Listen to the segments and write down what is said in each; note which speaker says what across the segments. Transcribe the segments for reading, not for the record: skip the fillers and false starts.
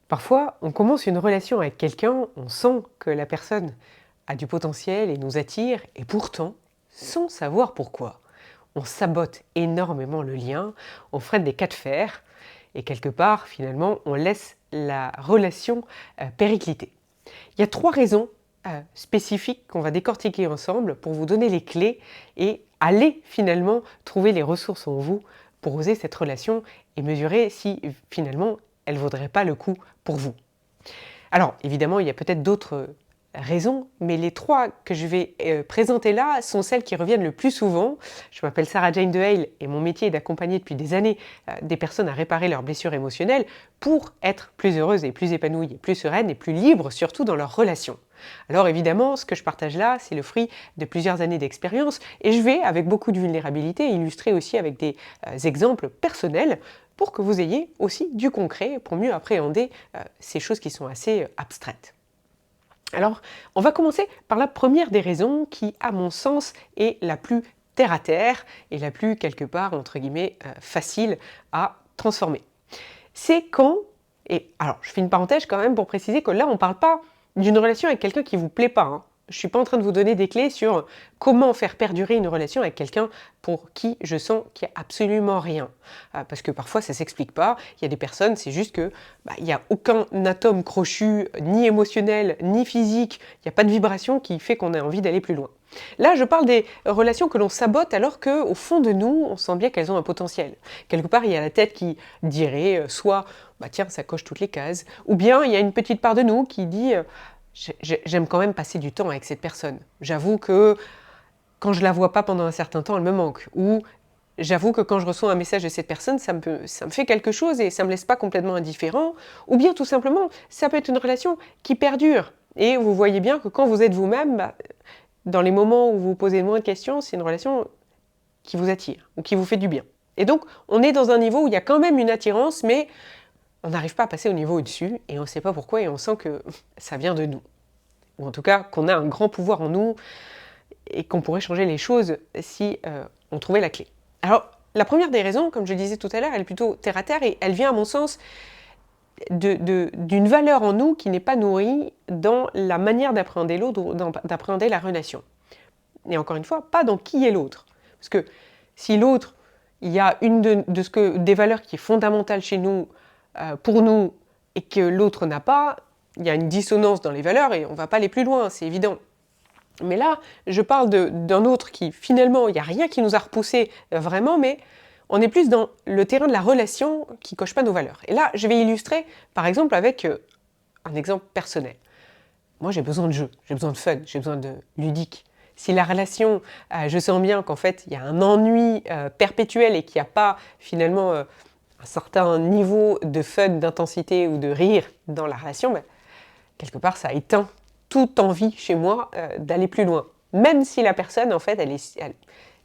Speaker 1: Parfois, on commence une relation avec quelqu'un, on sent que la personne a du potentiel et nous attire, et pourtant, sans savoir pourquoi, on sabote énormément le lien, on freine des cas de fer, et quelque part, finalement, on laisse la relation péricliter. Il y a 3 raisons spécifiques qu'on va décortiquer ensemble pour vous donner les clés et aller finalement trouver les ressources en vous pour oser cette relation et mesurer si finalement elle ne vaudrait pas le coup pour vous. Alors évidemment, il y a peut-être d'autres raisons, mais les 3 que je vais présenter là sont celles qui reviennent le plus souvent. Je m'appelle Sarah Jane Dehaele et mon métier est d'accompagner depuis des années des personnes à réparer leurs blessures émotionnelles pour être plus heureuses et plus épanouies et plus sereines et plus libres surtout dans leurs relations. Alors évidemment, ce que je partage là, c'est le fruit de plusieurs années d'expérience et je vais, avec beaucoup de vulnérabilité, illustrer aussi avec des exemples personnels pour que vous ayez aussi du concret pour mieux appréhender ces choses qui sont assez abstraites. Alors, on va commencer par la première des raisons qui, à mon sens, est la plus terre à terre et la plus, quelque part, entre guillemets, facile à transformer. C'est quand, et alors je fais une parenthèse quand même pour préciser que là on ne parle pas d'une relation avec quelqu'un qui ne vous plaît pas, hein. Je ne suis pas en train de vous donner des clés sur comment faire perdurer une relation avec quelqu'un pour qui je sens qu'il n'y a absolument rien. Parce que parfois ça ne s'explique pas, il y a des personnes, c'est juste que il n'y a aucun atome crochu, ni émotionnel, ni physique, il n'y a pas de vibration qui fait qu'on a envie d'aller plus loin. Là, je parle des relations que l'on sabote alors qu'au fond de nous, on sent bien qu'elles ont un potentiel. Quelque part, il y a la tête qui dirait soit tiens, ça coche toutes les cases, ou bien il y a une petite part de nous qui dit j'aime quand même passer du temps avec cette personne. J'avoue que quand je la vois pas pendant un certain temps, elle me manque. Ou j'avoue que quand je reçois un message de cette personne, ça me fait quelque chose et ça me laisse pas complètement indifférent. Ou bien tout simplement, ça peut être une relation qui perdure. Et vous voyez bien que quand vous êtes vous-même, dans les moments où vous posez le moins de questions, c'est une relation qui vous attire ou qui vous fait du bien. Et donc, on est dans un niveau où il y a quand même une attirance, mais on n'arrive pas à passer au niveau au-dessus et on ne sait pas pourquoi et on sent que ça vient de nous. Ou en tout cas, qu'on a un grand pouvoir en nous et qu'on pourrait changer les choses si on trouvait la clé. Alors, la première des raisons, comme je le disais tout à l'heure, elle est plutôt terre à terre et elle vient, à mon sens, d'une valeur en nous qui n'est pas nourrie dans la manière d'appréhender l'autre ou d'appréhender la relation. Et encore une fois, pas dans qui est l'autre. Parce que si l'autre, il y a une des valeurs qui est fondamentale chez nous, pour nous, et que l'autre n'a pas, il y a une dissonance dans les valeurs et on ne va pas aller plus loin, c'est évident. Mais là, je parle d'un autre qui, finalement, il n'y a rien qui nous a repoussé vraiment, mais on est plus dans le terrain de la relation qui ne coche pas nos valeurs. Et là, je vais illustrer, par exemple, avec un exemple personnel. Moi, j'ai besoin de jeu, j'ai besoin de fun, j'ai besoin de ludique. Si la relation, je sens bien qu'en fait, il y a un ennui perpétuel et qu'il n'y a pas, finalement, un certain niveau de fun, d'intensité ou de rire dans la relation, quelque part, ça éteint toute envie chez moi d'aller plus loin. Même si la personne, en fait,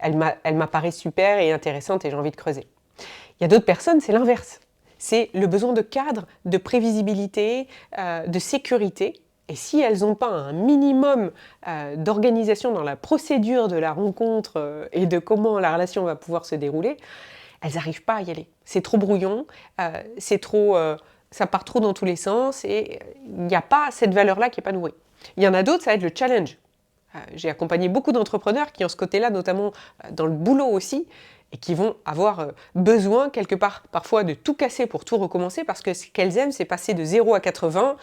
Speaker 1: elle m'apparaît super et intéressante et j'ai envie de creuser. Il y a d'autres personnes, c'est l'inverse. C'est le besoin de cadre, de prévisibilité, de sécurité. Et si elles n'ont pas un minimum d'organisation dans la procédure de la rencontre et de comment la relation va pouvoir se dérouler, elles n'arrivent pas à y aller. C'est trop brouillon, ça part trop dans tous les sens et il n'y a pas cette valeur-là qui n'est pas nourrie. Il y en a d'autres, ça va être le challenge. J'ai accompagné beaucoup d'entrepreneurs qui ont ce côté-là, notamment dans le boulot aussi, et qui vont avoir besoin quelque part parfois de tout casser pour tout recommencer parce que ce qu'elles aiment, c'est passer de 0 à 80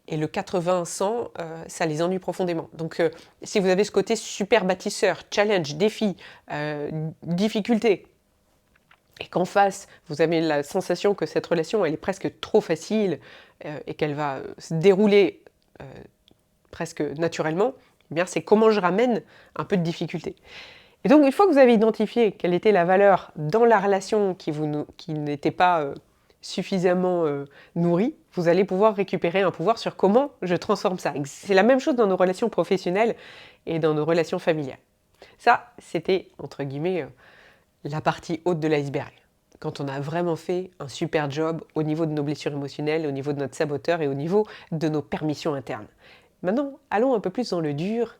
Speaker 1: et le 80-100, ça les ennuie profondément. Donc si vous avez ce côté super bâtisseur, challenge, défi, difficulté, et qu'en face, vous avez la sensation que cette relation, elle est presque trop facile et qu'elle va se dérouler presque naturellement, eh bien c'est comment je ramène un peu de difficulté. Et donc, une fois que vous avez identifié quelle était la valeur dans la relation qui n'était pas suffisamment nourrie, vous allez pouvoir récupérer un pouvoir sur comment je transforme ça. C'est la même chose dans nos relations professionnelles et dans nos relations familiales. Ça, c'était, entre guillemets, la partie haute de l'iceberg. Quand on a vraiment fait un super job au niveau de nos blessures émotionnelles, au niveau de notre saboteur et au niveau de nos permissions internes. Maintenant, allons un peu plus dans le dur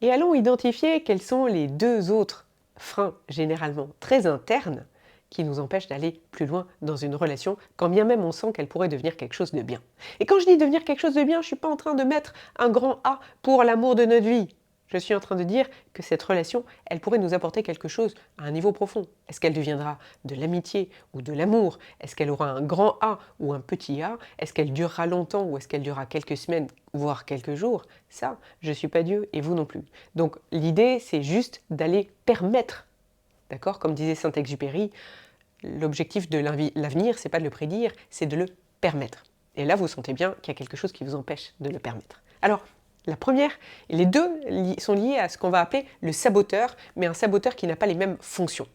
Speaker 1: et allons identifier quels sont les 2 autres freins, généralement très internes, qui nous empêche d'aller plus loin dans une relation, quand bien même on sent qu'elle pourrait devenir quelque chose de bien. Et quand je dis devenir quelque chose de bien, je ne suis pas en train de mettre un grand A pour l'amour de notre vie. Je suis en train de dire que cette relation, elle pourrait nous apporter quelque chose à un niveau profond. Est-ce qu'elle deviendra de l'amitié ou de l'amour? Est-ce qu'elle aura un grand A ou un petit A? Est-ce qu'elle durera longtemps ou est-ce qu'elle durera quelques semaines, voire quelques jours? Ça, je ne suis pas Dieu et vous non plus. Donc l'idée, c'est juste d'aller permettre, d'accord? Comme disait Saint-Exupéry, l'objectif de l'avenir, c'est pas de le prédire, c'est de le permettre. Et là, vous sentez bien qu'il y a quelque chose qui vous empêche de le permettre. Alors, la première, et les deux sont liés à ce qu'on va appeler le saboteur, mais un saboteur qui n'a pas les mêmes fonctions.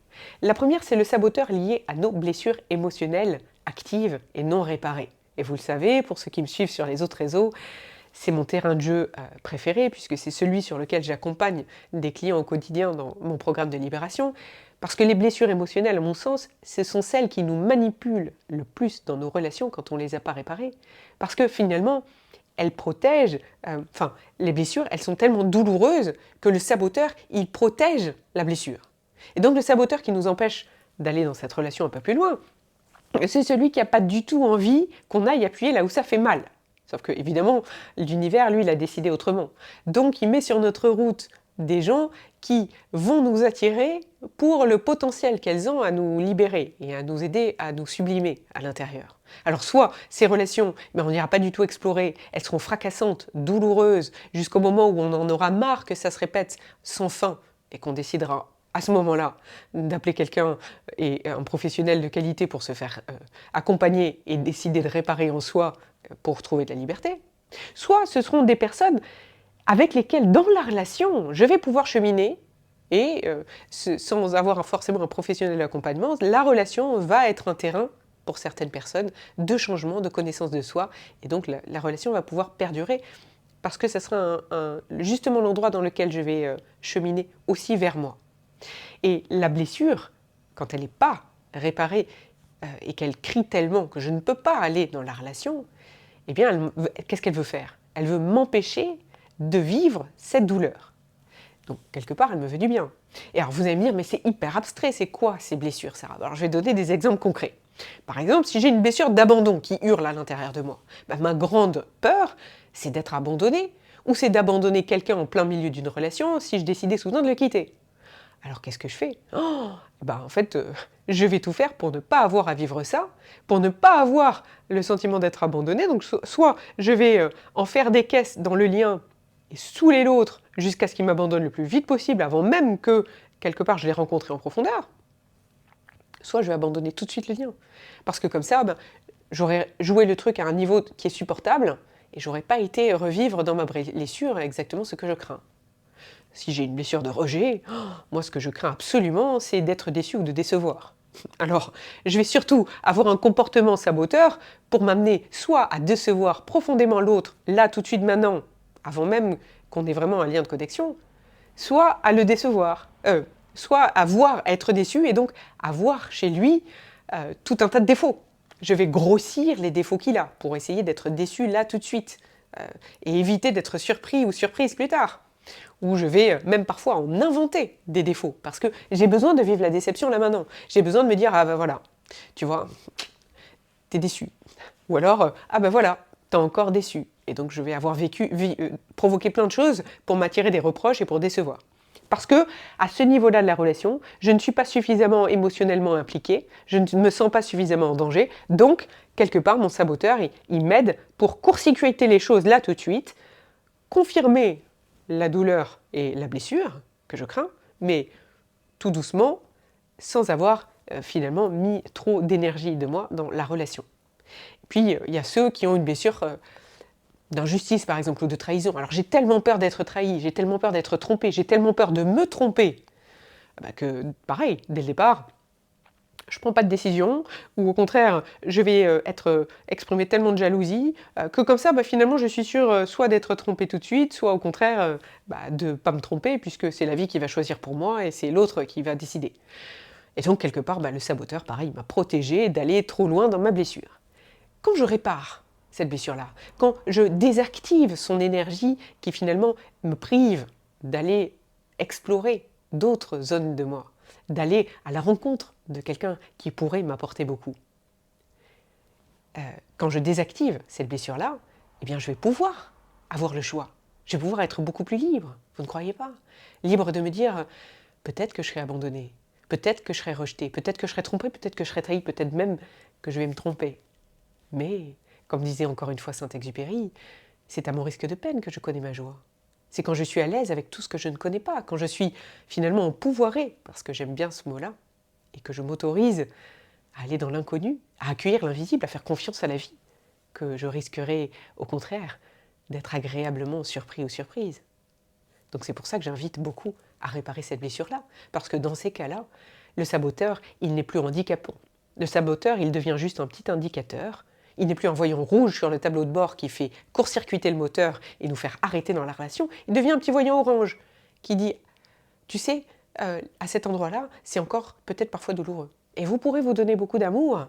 Speaker 1: La première, c'est le saboteur lié à nos blessures émotionnelles actives et non réparées. Et vous le savez, pour ceux qui me suivent sur les autres réseaux, c'est mon terrain de jeu préféré, puisque c'est celui sur lequel j'accompagne des clients au quotidien dans mon programme de libération. Parce que les blessures émotionnelles, à mon sens, ce sont celles qui nous manipulent le plus dans nos relations quand on ne les a pas réparées. Parce que finalement, elles protègent, les blessures, elles sont tellement douloureuses que le saboteur, il protège la blessure. Et donc le saboteur qui nous empêche d'aller dans cette relation un peu plus loin, c'est celui qui n'a pas du tout envie qu'on aille appuyer là où ça fait mal. Sauf que, évidemment, l'univers, lui, il a décidé autrement. Donc, il met sur notre route des gens qui vont nous attirer pour le potentiel qu'elles ont à nous libérer et à nous aider à nous sublimer à l'intérieur. Alors, soit ces relations, mais on n'ira pas du tout explorer, elles seront fracassantes, douloureuses, jusqu'au moment où on en aura marre que ça se répète sans fin et qu'on décidera à ce moment-là d'appeler quelqu'un et un professionnel de qualité pour se faire accompagner et décider de réparer en soi pour trouver de la liberté. Soit ce seront des personnes avec lesquelles dans la relation je vais pouvoir cheminer et sans avoir forcément un professionnel d'accompagnement, la relation va être un terrain pour certaines personnes de changement, de connaissance de soi et donc la relation va pouvoir perdurer parce que ça sera justement l'endroit dans lequel je vais cheminer aussi vers moi. Et la blessure, quand elle n'est pas réparée et qu'elle crie tellement que je ne peux pas aller dans la relation, eh bien, qu'est-ce qu'elle veut faire? Elle veut m'empêcher de vivre cette douleur. Donc, quelque part, elle me veut du bien. Et alors, vous allez me dire, mais c'est hyper abstrait, c'est quoi ces blessures, Sarah? Alors, je vais donner des exemples concrets. Par exemple, si j'ai une blessure d'abandon qui hurle à l'intérieur de moi, ma grande peur, c'est d'être abandonnée, ou c'est d'abandonner quelqu'un en plein milieu d'une relation si je décidais soudain de le quitter. Alors qu'est-ce que je fais? En fait, je vais tout faire pour ne pas avoir à vivre ça, pour ne pas avoir le sentiment d'être abandonné. Donc soit je vais en faire des caisses dans le lien et saouler l'autre jusqu'à ce qu'il m'abandonne le plus vite possible avant même que, quelque part, je l'ai rencontré en profondeur. Soit je vais abandonner tout de suite le lien. Parce que comme ça, j'aurais joué le truc à un niveau qui est supportable et j'aurais pas été revivre dans ma blessure exactement ce que je crains. Si j'ai une blessure de rejet, moi ce que je crains absolument, c'est d'être déçu ou de décevoir. Alors, je vais surtout avoir un comportement saboteur pour m'amener soit à décevoir profondément l'autre, là tout de suite maintenant, avant même qu'on ait vraiment un lien de connexion, soit à le décevoir, soit à être déçu et donc à voir chez lui tout un tas de défauts. Je vais grossir les défauts qu'il a pour essayer d'être déçu là tout de suite et éviter d'être surpris ou surprise plus tard. Où je vais même parfois en inventer des défauts, parce que j'ai besoin de vivre la déception là maintenant. J'ai besoin de me dire, voilà, tu vois, t'es déçu. Ou alors, voilà, t'es encore déçu. Et donc je vais avoir provoqué plein de choses pour m'attirer des reproches et pour décevoir. Parce que, à ce niveau-là de la relation, je ne suis pas suffisamment émotionnellement impliquée, je ne me sens pas suffisamment en danger, donc, quelque part, mon saboteur, il m'aide pour court-circuiter les choses là tout de suite, confirmer la douleur et la blessure que je crains, mais tout doucement, sans avoir finalement mis trop d'énergie de moi dans la relation. Puis, il y a ceux qui ont une blessure d'injustice, par exemple, ou de trahison. Alors, j'ai tellement peur d'être trahi, j'ai tellement peur d'être trompé, j'ai tellement peur de me tromper, que, pareil, dès le départ, je ne prends pas de décision, ou au contraire, je vais exprimer tellement de jalousie, que comme ça, finalement, je suis sûre soit d'être trompée tout de suite, soit au contraire de ne pas me tromper, puisque c'est la vie qui va choisir pour moi, et c'est l'autre qui va décider. Et donc, quelque part, le saboteur, pareil, m'a protégée d'aller trop loin dans ma blessure. Quand je répare cette blessure-là, quand je désactive son énergie qui finalement me prive d'aller explorer d'autres zones de moi, d'aller à la rencontre de quelqu'un qui pourrait m'apporter beaucoup. Quand je désactive cette blessure-là, eh bien je vais pouvoir avoir le choix. Je vais pouvoir être beaucoup plus libre, vous ne croyez pas? Libre de me dire, peut-être que je serai abandonnée, peut-être que je serai rejetée, peut-être que je serai trompée, peut-être que je serai trahie, peut-être même que je vais me tromper. Mais, comme disait encore une fois Saint-Exupéry, c'est à mon risque de peine que je connais ma joie. C'est quand je suis à l'aise avec tout ce que je ne connais pas, quand je suis finalement empouvoirée, parce que j'aime bien ce mot-là, et que je m'autorise à aller dans l'inconnu, à accueillir l'invisible, à faire confiance à la vie, que je risquerais au contraire d'être agréablement surpris ou surprise. Donc c'est pour ça que j'invite beaucoup à réparer cette blessure-là, parce que dans ces cas-là, le saboteur, il n'est plus handicapant. Le saboteur, il devient juste un petit indicateur. Il n'est plus un voyant rouge sur le tableau de bord qui fait court-circuiter le moteur et nous faire arrêter dans la relation. Il devient un petit voyant orange qui dit, tu sais, à cet endroit-là, c'est encore peut-être parfois douloureux. Et vous pourrez vous donner beaucoup d'amour,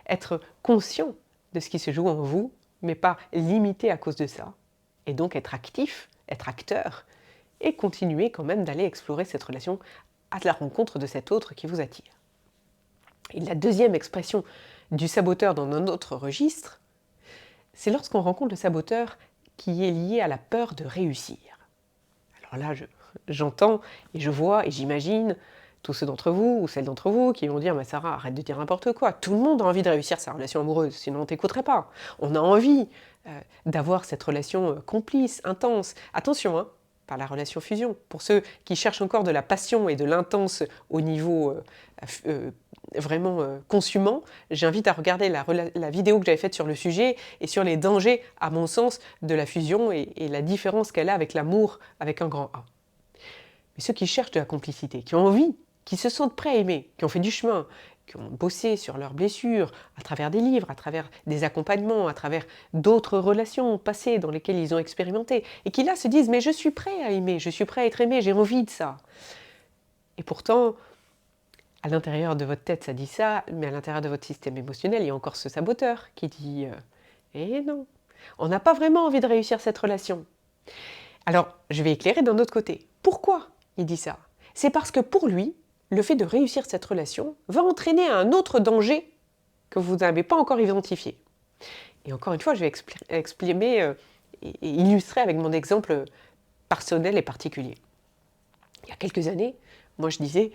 Speaker 1: être conscient de ce qui se joue en vous, mais pas limité à cause de ça. Et donc être actif, être acteur, et continuer quand même d'aller explorer cette relation à la rencontre de cet autre qui vous attire. Et la deuxième expression du saboteur dans un autre registre, c'est lorsqu'on rencontre le saboteur qui est lié à la peur de réussir. Alors là, j'entends et je vois et j'imagine tous ceux d'entre vous ou celles d'entre vous qui vont dire « Sarah, arrête de dire n'importe quoi, tout le monde a envie de réussir sa relation amoureuse, sinon on ne t'écouterait pas. On a envie d'avoir cette relation complice, intense. Attention, hein, par la relation fusion. Pour ceux qui cherchent encore de la passion et de l'intense au niveau vraiment consumant, j'invite à regarder la vidéo que j'avais faite sur le sujet et sur les dangers, à mon sens, de la fusion et la différence qu'elle a avec l'amour avec un grand A. Mais ceux qui cherchent de la complicité, qui ont envie, qui se sentent prêts à aimer, qui ont fait du chemin, qui ont bossé sur leurs blessures, à travers des livres, à travers des accompagnements, à travers d'autres relations passées dans lesquelles ils ont expérimenté, et qui là se disent « mais je suis prêt à aimer, je suis prêt à être aimé, j'ai envie de ça ». Et pourtant, à l'intérieur de votre tête ça dit ça, mais à l'intérieur de votre système émotionnel, il y a encore ce saboteur qui dit « eh non, on n'a pas vraiment envie de réussir cette relation ». Alors, je vais éclairer d'un autre côté. Pourquoi il dit ça? C'est parce que pour lui, le fait de réussir cette relation va entraîner un autre danger que vous n'avez pas encore identifié. Et encore une fois, je vais exprimer et illustrer avec mon exemple personnel et particulier. Il y a quelques années, moi je disais,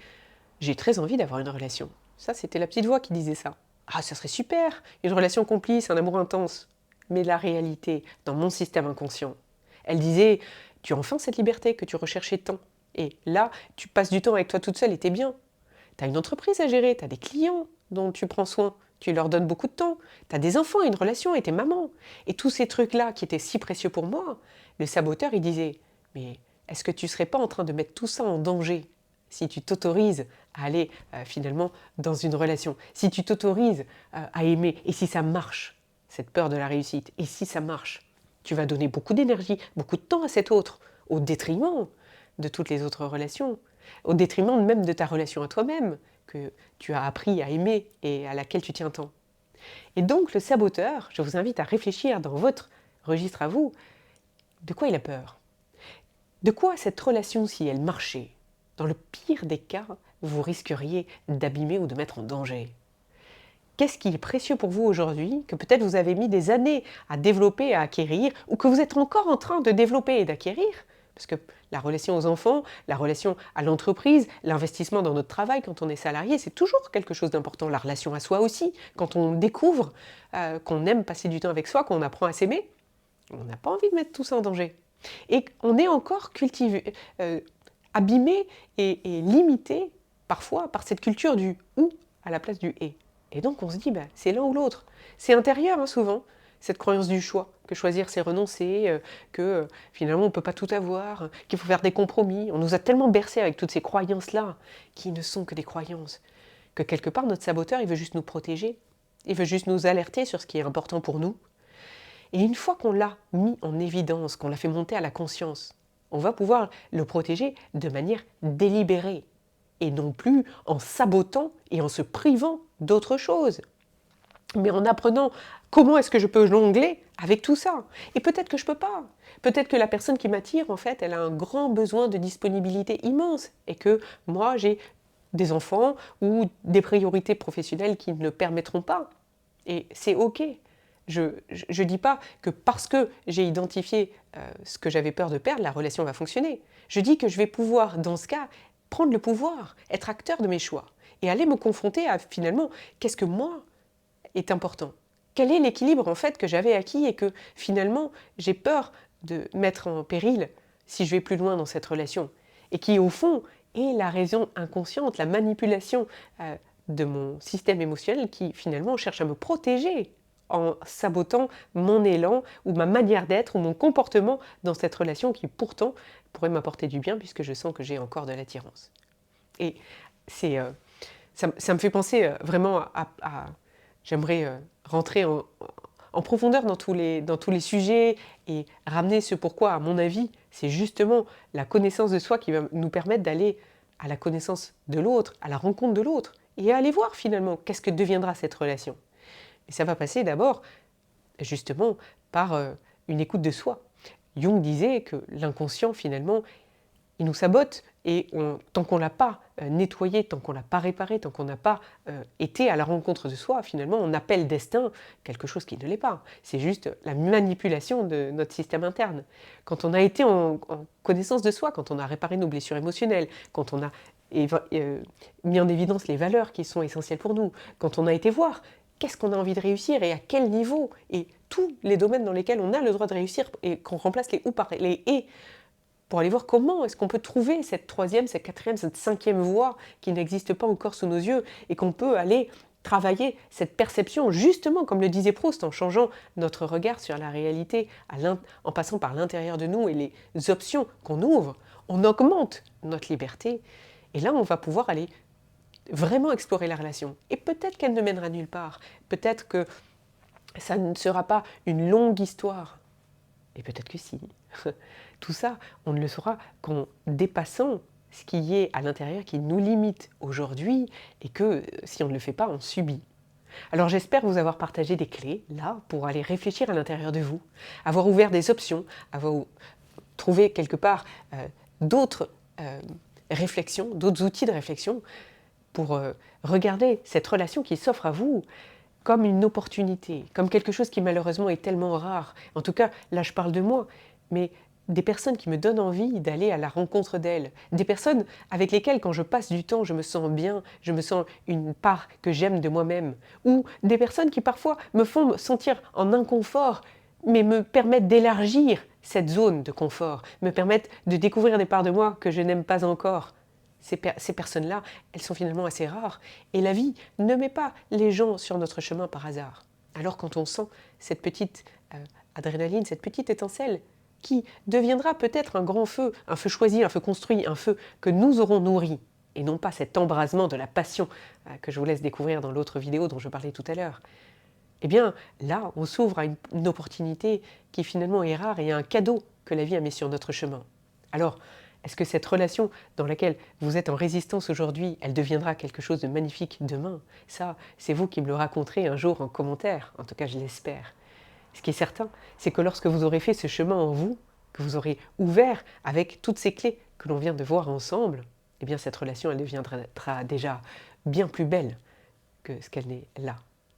Speaker 1: j'ai très envie d'avoir une relation. Ça, c'était la petite voix qui disait ça. Ah, ça serait super, une relation complice, un amour intense. Mais la réalité, dans mon système inconscient, elle disait, tu as enfin cette liberté que tu recherchais tant. Et là, tu passes du temps avec toi toute seule et t'es bien. Tu as une entreprise à gérer, tu as des clients dont tu prends soin, tu leur donnes beaucoup de temps, tu as des enfants, une relation et t'es maman. Et tous ces trucs-là qui étaient si précieux pour moi, le saboteur, il disait, mais est-ce que tu ne serais pas en train de mettre tout ça en danger si tu t'autorises à aller finalement dans une relation, si tu t'autorises à aimer, et si ça marche, cette peur de la réussite, et si ça marche, tu vas donner beaucoup d'énergie, beaucoup de temps à cet autre, au détriment de toutes les autres relations, au détriment même de ta relation à toi-même, que tu as appris à aimer et à laquelle tu tiens tant. Et donc le saboteur, je vous invite à réfléchir dans votre registre à vous, de quoi il a peur? De quoi cette relation, si elle marchait, dans le pire des cas, vous risqueriez d'abîmer ou de mettre en danger? Qu'est-ce qui est précieux pour vous aujourd'hui, que peut-être vous avez mis des années à développer, à acquérir, ou que vous êtes encore en train de développer et d'acquérir? Parce que la relation aux enfants, la relation à l'entreprise, l'investissement dans notre travail quand on est salarié, c'est toujours quelque chose d'important. La relation à soi aussi, quand on découvre qu'on aime passer du temps avec soi, qu'on apprend à s'aimer, on n'a pas envie de mettre tout ça en danger. Et on est encore cultivé, abîmé et limité parfois par cette culture du « ou » à la place du « et ». Et donc on se dit, c'est l'un ou l'autre. C'est intérieur souvent, cette croyance du choix, que choisir c'est renoncer, que finalement on ne peut pas tout avoir, qu'il faut faire des compromis. On nous a tellement bercés avec toutes ces croyances-là, qui ne sont que des croyances, que quelque part notre saboteur il veut juste nous protéger, il veut juste nous alerter sur ce qui est important pour nous. Et une fois qu'on l'a mis en évidence, qu'on l'a fait monter à la conscience, on va pouvoir le protéger de manière délibérée, et non plus en sabotant et en se privant d'autres choses, mais en apprenant comment est-ce que je peux jongler avec tout ça. Et peut-être que je ne peux pas. Peut-être que la personne qui m'attire, en fait, elle a un grand besoin de disponibilité immense, et que moi, j'ai des enfants ou des priorités professionnelles qui ne le permettront pas. Et c'est OK. Je ne dis pas que parce que j'ai identifié ce que j'avais peur de perdre, la relation va fonctionner. Je dis que je vais pouvoir, dans ce cas, prendre le pouvoir, être acteur de mes choix et aller me confronter à finalement qu'est-ce que moi est important. Quel est l'équilibre en fait que j'avais acquis et que finalement j'ai peur de mettre en péril si je vais plus loin dans cette relation et qui au fond est la raison inconsciente, la manipulation de mon système émotionnel qui finalement cherche à me protéger en sabotant mon élan ou ma manière d'être ou mon comportement dans cette relation qui pourtant pourrait m'apporter du bien puisque je sens que j'ai encore de l'attirance. Et c'est, ça me fait penser vraiment à j'aimerais rentrer en profondeur dans tous les sujets et ramener ce pourquoi, à mon avis, c'est justement la connaissance de soi qui va nous permettre d'aller à la connaissance de l'autre, à la rencontre de l'autre, et à aller voir finalement qu'est-ce que deviendra cette relation. Et ça va passer d'abord, justement, par une écoute de soi. Jung disait que l'inconscient, finalement, il nous sabote et tant qu'on ne l'a pas nettoyé, tant qu'on ne l'a pas réparé, tant qu'on n'a pas été à la rencontre de soi, finalement, on appelle destin quelque chose qui ne l'est pas. C'est juste la manipulation de notre système interne. Quand on a été en connaissance de soi, quand on a réparé nos blessures émotionnelles, quand on a mis en évidence les valeurs qui sont essentielles pour nous, quand on a été voir qu'est-ce qu'on a envie de réussir et à quel niveau, et tous les domaines dans lesquels on a le droit de réussir et qu'on remplace les ou par les et, pour aller voir comment est-ce qu'on peut trouver cette troisième, cette quatrième, cette cinquième voie qui n'existe pas encore sous nos yeux et qu'on peut aller travailler cette perception, justement comme le disait Proust, en changeant notre regard sur la réalité, en passant par l'intérieur de nous et les options qu'on ouvre, on augmente notre liberté et là on va pouvoir aller vraiment explorer la relation. Et peut-être qu'elle ne mènera nulle part, peut-être que ça ne sera pas une longue histoire, et peut-être que si. Tout ça, on ne le saura qu'en dépassant ce qui est à l'intérieur, qui nous limite aujourd'hui, et que si on ne le fait pas, on subit. Alors j'espère vous avoir partagé des clés, là, pour aller réfléchir à l'intérieur de vous, avoir ouvert des options, avoir trouvé quelque part d'autres réflexions, d'autres outils de réflexion, pour regarder cette relation qui s'offre à vous comme une opportunité, comme quelque chose qui malheureusement est tellement rare. En tout cas, là je parle de moi, mais des personnes qui me donnent envie d'aller à la rencontre d'elles, des personnes avec lesquelles quand je passe du temps je me sens bien, je me sens une part que j'aime de moi-même, ou des personnes qui parfois me font me sentir en inconfort, mais me permettent d'élargir cette zone de confort, me permettent de découvrir des parts de moi que je n'aime pas encore. Ces personnes-là, elles sont finalement assez rares. Et la vie ne met pas les gens sur notre chemin par hasard. Alors quand on sent cette petite adrénaline, cette petite étincelle, qui deviendra peut-être un grand feu, un feu choisi, un feu construit, un feu que nous aurons nourri, et non pas cet embrasement de la passion que je vous laisse découvrir dans l'autre vidéo dont je parlais tout à l'heure. Eh bien, là, on s'ouvre à une opportunité qui finalement est rare et un cadeau que la vie a mis sur notre chemin. Alors, est-ce que cette relation dans laquelle vous êtes en résistance aujourd'hui, elle deviendra quelque chose de magnifique demain? Ça, c'est vous qui me le raconterez un jour en commentaire, en tout cas je l'espère. Ce qui est certain, c'est que lorsque vous aurez fait ce chemin en vous, que vous aurez ouvert avec toutes ces clés que l'on vient de voir ensemble, eh bien cette relation, elle deviendra déjà bien plus belle que ce qu'elle est là.